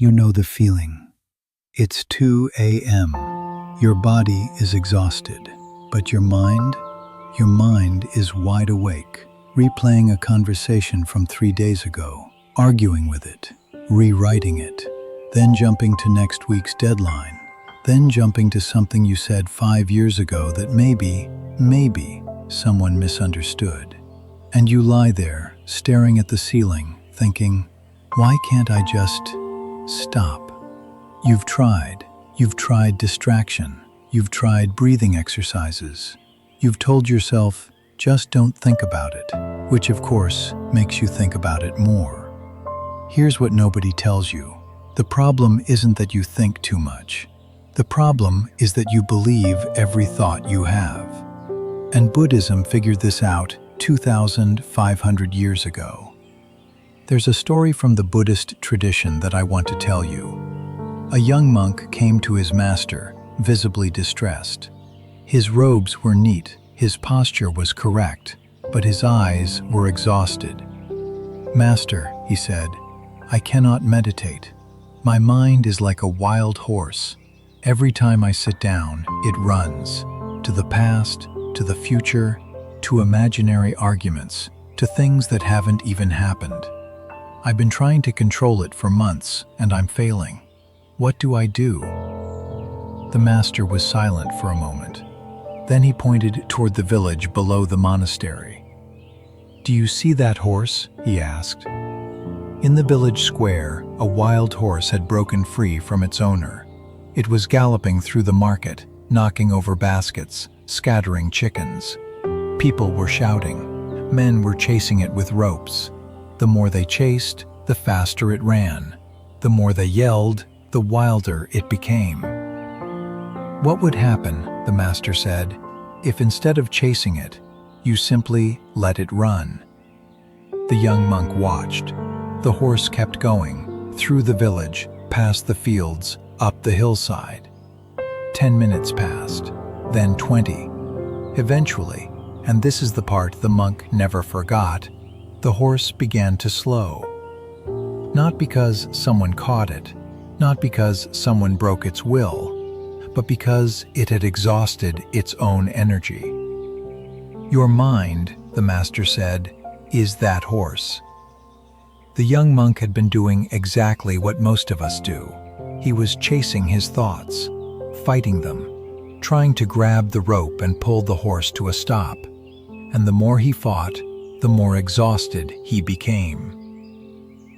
You know the feeling. It's 2 a.m. Your body is exhausted, but your mind is wide awake, replaying a conversation from 3 days ago, arguing with it, rewriting it, then jumping to next week's deadline, then jumping to something you said 5 years ago that maybe someone misunderstood. And you lie there, staring at the ceiling, thinking, why can't I just stop? You've tried distraction. You've tried breathing exercises. You've told yourself, just don't think about it, which of course makes you think about it more. Here's what nobody tells you. The problem isn't that you think too much. The problem is that you believe every thought you have. And Buddhism figured this out 2,500 years ago. There's a story from the Buddhist tradition that I want to tell you. A young monk came to his master, visibly distressed. His robes were neat, his posture was correct, but his eyes were exhausted. "Master," he said, "I cannot meditate. My mind is like a wild horse. Every time I sit down, it runs, to the past, to the future, to imaginary arguments, to things that haven't even happened. I've been trying to control it for months, and I'm failing. What do I do?" The master was silent for a moment. Then he pointed toward the village below the monastery. "Do you see that horse?" he asked. In the village square, a wild horse had broken free from its owner. It was galloping through the market, knocking over baskets, scattering chickens. People were shouting. Men were chasing it with ropes. The more they chased, the faster it ran. The more they yelled, the wilder it became. "What would happen," the master said, "if instead of chasing it, you simply let it run?" The young monk watched. The horse kept going, through the village, past the fields, up the hillside. 10 minutes passed, then 20. Eventually, and this is the part the monk never forgot, the horse began to slow. Not because someone caught it, not because someone broke its will, but because it had exhausted its own energy. "Your mind," the master said, "is that horse." The young monk had been doing exactly what most of us do. He was chasing his thoughts, fighting them, trying to grab the rope and pull the horse to a stop. And the more he fought, the more exhausted he became.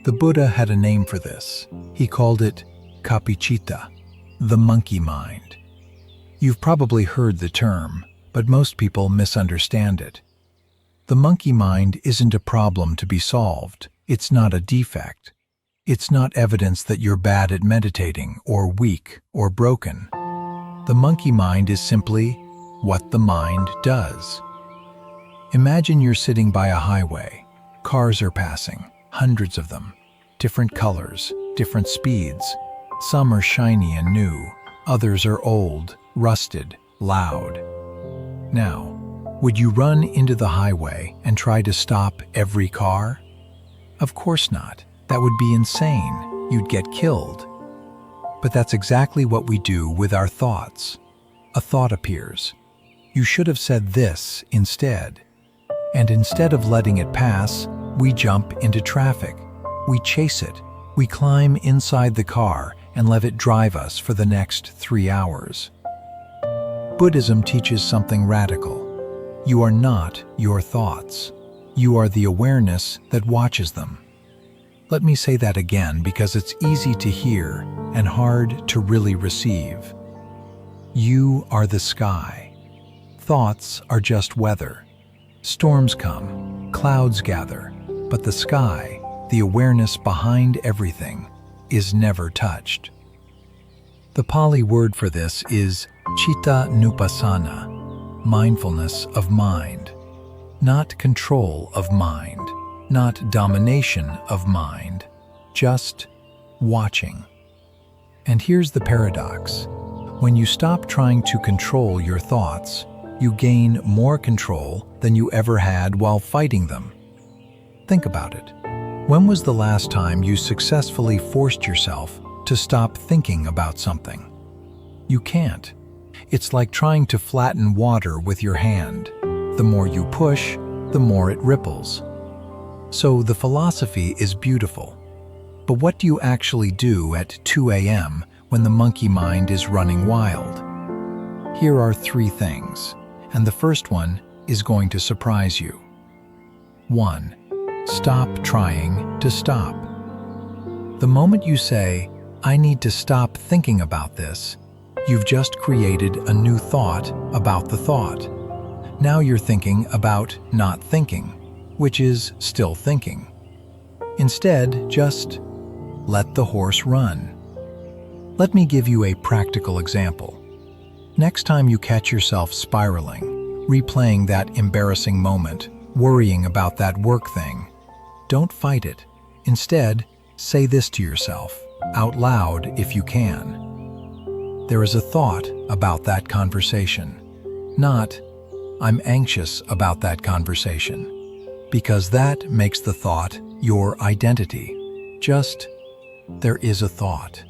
The Buddha had a name for this. He called it kapicitta, the monkey mind. You've probably heard the term, but most people misunderstand it. The monkey mind isn't a problem to be solved. It's not a defect. It's not evidence that you're bad at meditating, or weak, or broken. The monkey mind is simply what the mind does. Imagine you're sitting by a highway. Cars are passing, hundreds of them, different colors, different speeds. Some are shiny and new, others are old, rusted, loud. Now, would you run into the highway and try to stop every car? Of course not. That would be insane. You'd get killed. But that's exactly what we do with our thoughts. A thought appears. You should have said this instead. And instead of letting it pass, we jump into traffic. We chase it. We climb inside the car and let it drive us for the next 3 hours. Buddhism teaches something radical. You are not your thoughts. You are the awareness that watches them. Let me say that again because it's easy to hear and hard to really receive. You are the sky. Thoughts are just weather. Storms come, clouds gather, but the sky, the awareness behind everything, is never touched. The Pali word for this is citta nupassana, mindfulness of mind. Not control of mind, not domination of mind, just watching. And here's the paradox. When you stop trying to control your thoughts, you gain more control than you ever had while fighting them. Think about it. When was the last time you successfully forced yourself to stop thinking about something. You can't. It's like trying to flatten water with your hand. The more you push, the more it ripples. So the philosophy is beautiful. But what do you actually do at 2 a.m. when the monkey mind is running wild? Here are 3 things, and the first one is going to surprise you. 1. Stop trying to stop. The moment you say, "I need to stop thinking about this," you've just created a new thought about the thought. Now you're thinking about not thinking, which is still thinking. Instead, just let the horse run. Let me give you a practical example. Next time you catch yourself spiraling, replaying that embarrassing moment, worrying about that work thing, don't fight it. Instead, say this to yourself, out loud if you can. There is a thought about that conversation, not "I'm anxious about that conversation," because that makes the thought your identity. Just, there is a thought.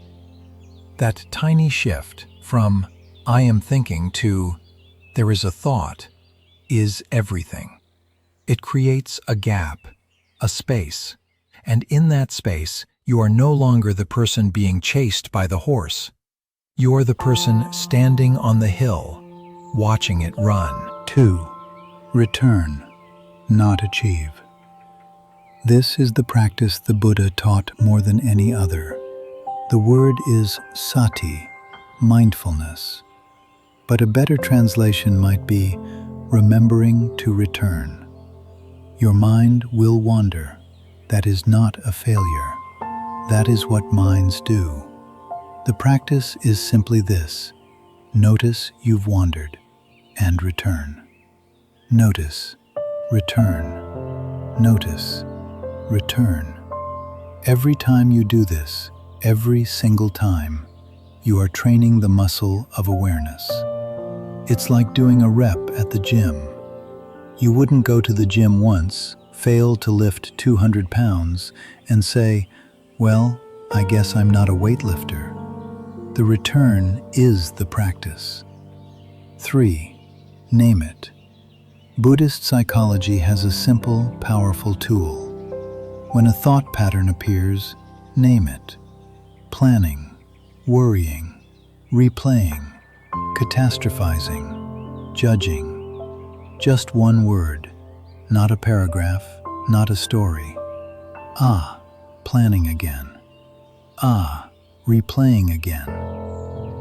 That tiny shift from "I am thinking" to "there is a thought" is everything. It creates a gap, a space, and in that space, you are no longer the person being chased by the horse. You are the person standing on the hill, watching it run. 2. Return, not achieve. This is the practice the Buddha taught more than any other. The word is sati, mindfulness. But a better translation might be remembering to return. Your mind will wander. That is not a failure. That is what minds do. The practice is simply this: notice you've wandered and return. Notice, return, notice, return. Every time you do this, every single time, you are training the muscle of awareness. It's like doing a rep at the gym. You wouldn't go to the gym once, fail to lift 200 pounds, and say, "Well, I guess I'm not a weightlifter." The return is the practice. 3. Name it. Buddhist psychology has a simple, powerful tool. When a thought pattern appears, name it. Planning, worrying, replaying, catastrophizing, judging. Just one word, not a paragraph, not a story. Ah, planning again. Ah, replaying again.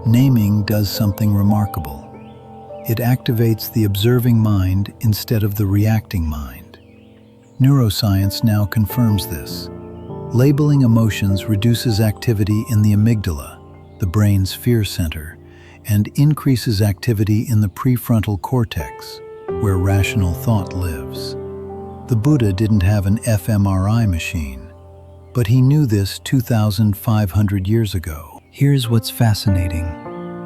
Naming does something remarkable. It activates the observing mind instead of the reacting mind. Neuroscience now confirms this. Labeling emotions reduces activity in the amygdala, the brain's fear center, and increases activity in the prefrontal cortex, where rational thought lives. The Buddha didn't have an fMRI machine, but he knew this 2,500 years ago. Here's what's fascinating.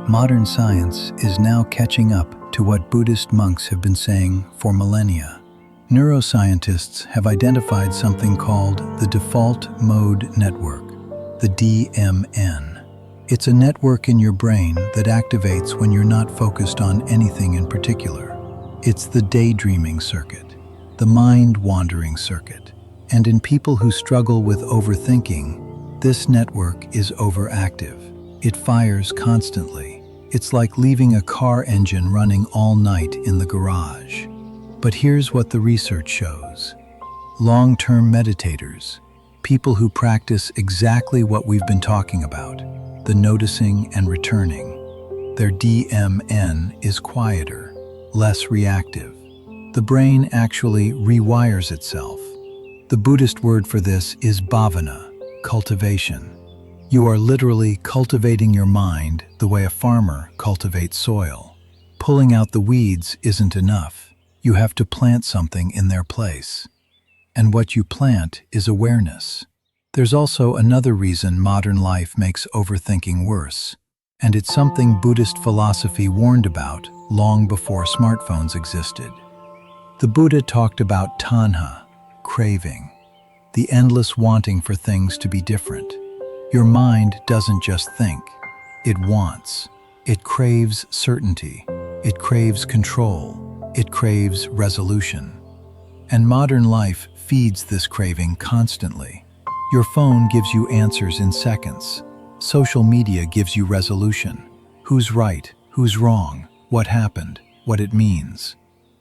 Modern science is now catching up to what Buddhist monks have been saying for millennia. Neuroscientists have identified something called the default mode network, the DMN. It's a network in your brain that activates when you're not focused on anything in particular. It's the daydreaming circuit, the mind-wandering circuit. And in people who struggle with overthinking, this network is overactive. It fires constantly. It's like leaving a car engine running all night in the garage. But here's what the research shows. Long-term meditators, people who practice exactly what we've been talking about, the noticing and returning, their DMN is quieter, less reactive. The brain actually rewires itself. The Buddhist word for this is bhavana, cultivation. You are literally cultivating your mind the way a farmer cultivates soil. Pulling out the weeds isn't enough. You have to plant something in their place. And what you plant is awareness. There's also another reason modern life makes overthinking worse, and it's something Buddhist philosophy warned about long before smartphones existed. The Buddha talked about tanha, craving, the endless wanting for things to be different. Your mind doesn't just think. It wants. It craves certainty. It craves control. It craves resolution. And modern life feeds this craving constantly. Your phone gives you answers in seconds. Social media gives you resolution. Who's right? Who's wrong? What happened? What it means.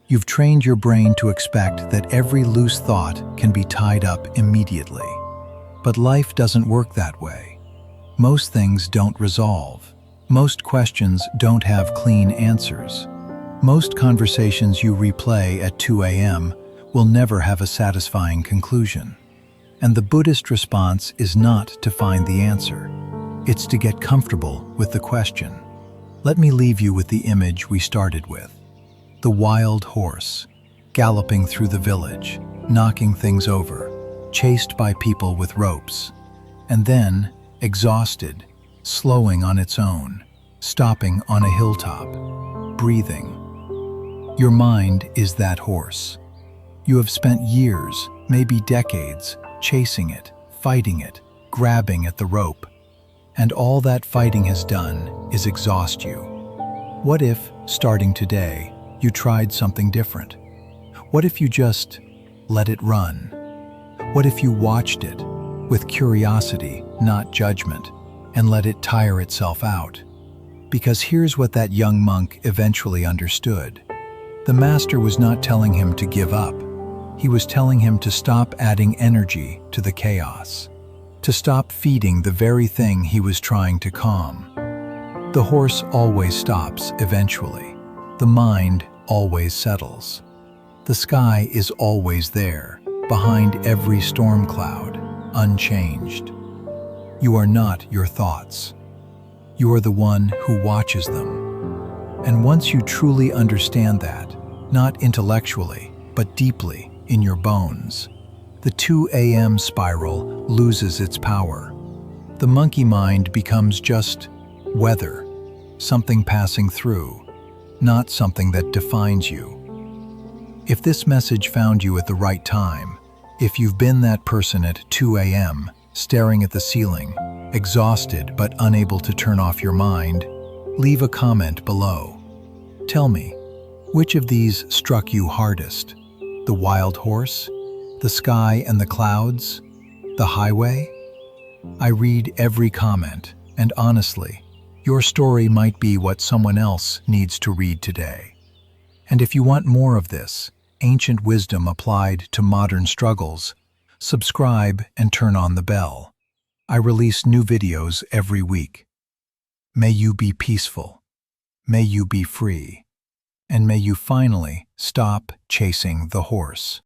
You've trained your brain to expect that every loose thought can be tied up immediately. But life doesn't work that way. Most things don't resolve. Most questions don't have clean answers. Most conversations you replay at 2 a.m. will never have a satisfying conclusion. And the Buddhist response is not to find the answer. It's to get comfortable with the question. Let me leave you with the image we started with. The wild horse, galloping through the village, knocking things over, chased by people with ropes, and then, exhausted, slowing on its own, stopping on a hilltop, breathing. Your mind is that horse. You have spent years, maybe decades, chasing it, fighting it, grabbing at the rope, and all that fighting has done is exhaust you. What if, starting today, you tried something different? What if you just let it run? What if you watched it with curiosity, not judgment, and let it tire itself out? Because here's what that young monk eventually understood. The master was not telling him to give up. He was telling him to stop adding energy to the chaos, to stop feeding the very thing he was trying to calm. The horse always stops eventually. The mind always settles. The sky is always there, behind every storm cloud, unchanged. You are not your thoughts. You are the one who watches them. And once you truly understand that, not intellectually, but deeply in your bones, the 2 a.m. spiral loses its power. The monkey mind becomes just weather, something passing through, not something that defines you. If this message found you at the right time, if you've been that person at 2 a.m., staring at the ceiling, exhausted but unable to turn off your mind, leave a comment below. Tell me, which of these struck you hardest? The wild horse? The sky and the clouds? The highway? I read every comment, and honestly, your story might be what someone else needs to read today. And if you want more of this, ancient wisdom applied to modern struggles, subscribe and turn on the bell. I release new videos every week. May you be peaceful. May you be free. And may you finally stop chasing the horse.